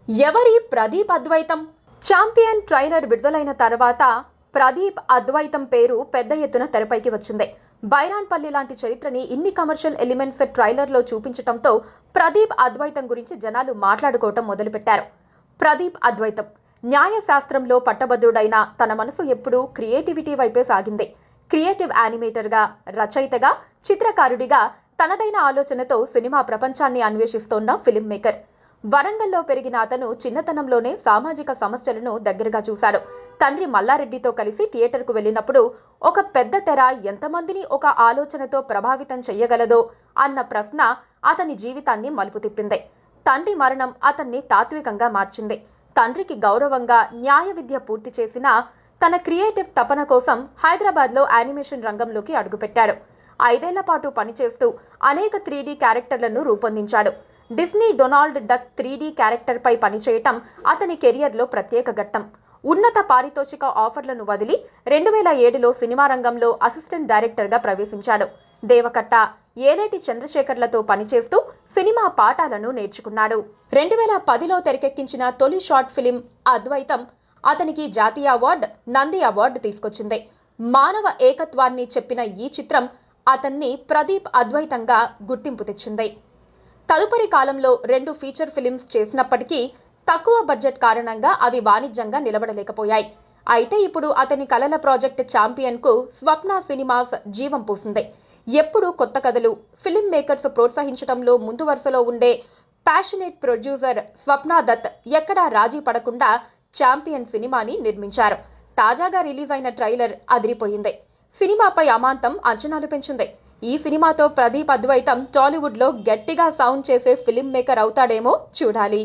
ఎవరి ప్రదీప్ అద్వైతం? Champion trailer విడుదలైన తర్వాత ప్రదీప్ అద్వైతం పేరు పెద్ద ఎత్తున తెరపైకి వచ్చింది. బైరాన్పల్లి లాంటి చరిత్రని ఇన్ని కమర్షియల్ ఎలిమెంట్స్ ట్రైలర్లో చూపించడంతో ప్రదీప్ అద్వైతం గురించి జనాలు మాట్లాడుకోవటం మొదలుపెట్టారు. ప్రదీప్ అద్వైతం న్యాయశాస్త్రంలో పట్టభద్రుడైన తన మనసు ఎప్పుడూ క్రియేటివిటీ వైపే సాగింది. క్రియేటివ్ యానిమేటర్గా, రచయితగా, చిత్రకారుడిగా తనదైన ఆలోచనతో సినిమా ప్రపంచాన్ని అన్వేషిస్తోన్న ఫిల్మ్ మేకర్. వరంగల్లో పెరిగిన అతను చిన్నతనంలోనే సామాజిక సమస్యలను దగ్గరగా చూశాడు. తండ్రి మల్లారెడ్డితో కలిసి థియేటర్కు వెళ్ళినప్పుడు ఒక పెద్ద తెర ఎంతమందిని ఒక ఆలోచనతో ప్రభావితం చెయ్యగలదో అన్న ప్రశ్న అతని జీవితాన్ని మలుపు తిప్పింది. తండ్రి మరణం అతన్ని తాత్వికంగా మార్చింది. తండ్రికి గౌరవంగా న్యాయ విద్య పూర్తి చేసిన తన క్రియేటివ్ తపన కోసం హైదరాబాద్లో యానిమేషన్ రంగంలోకి అడుగుపెట్టాడు. 5 ఏళ్ల పాటు పనిచేస్తూ అనేక 3D క్యారెక్టర్లను రూపొందించాడు. Disney Donald Duck 3D character పై పనిచేయటం అతని కెరియర్లో ప్రత్యేక ఘట్టం. ఉన్నత పారితోషిక ఆఫర్లను వదిలి 2007లో సినిమా రంగంలో అసిస్టెంట్ డైరెక్టర్గా ప్రవేశించాడు. దేవకట్ట, ఏలేటి చంద్రశేఖర్లతో పనిచేస్తూ సినిమా పాఠాలను నేర్చుకున్నాడు. 2010లో తెరకెక్కించిన తొలి షార్ట్ ఫిలిం అద్వైతం అతనికి జాతీయ అవార్డు, నంది అవార్డు తీసుకొచ్చింది. మానవ ఏకత్వాన్ని చెప్పిన ఈ చిత్రం అతన్ని ప్రదీప్ అద్వైతంగా గుర్తింపు తెచ్చింది. తదుపరి కాలంలో 2 ఫీచర్ ఫిలిమ్స్ చేసినప్పటికీ తక్కువ బడ్జెట్ కారణంగా అవి వాణిజ్యంగా నిలబడలేకపోయాయి. అయితే ఇప్పుడు అతని కలల ప్రాజెక్ట్ ఛాంపియన్కు స్వప్న సినిమాస్ జీవం పూసింది. ఎప్పుడు కొత్త కథలు, ఫిల్మ్ మేకర్స్ ప్రోత్సహించడంలో ముందు వరుసలో ఉండే ప్యాషనేట్ ప్రొడ్యూసర్ స్వప్న దత్ ఎక్కడా రాజీ పడకుండా ఛాంపియన్ సినిమాని నిర్మించారు. తాజాగా రిలీజ్ అయిన ట్రైలర్ అదిరిపోయింది. సినిమాపై అమాంతం అంచనాలు పెంచింది. ఈ సినిమాతో ప్రదీప్ అద్వైతం టాలీవుడ్లో గట్టిగా సౌండ్ చేసే ఫిల్మ్ మేకర్ అవుతాడేమో చూడాలి.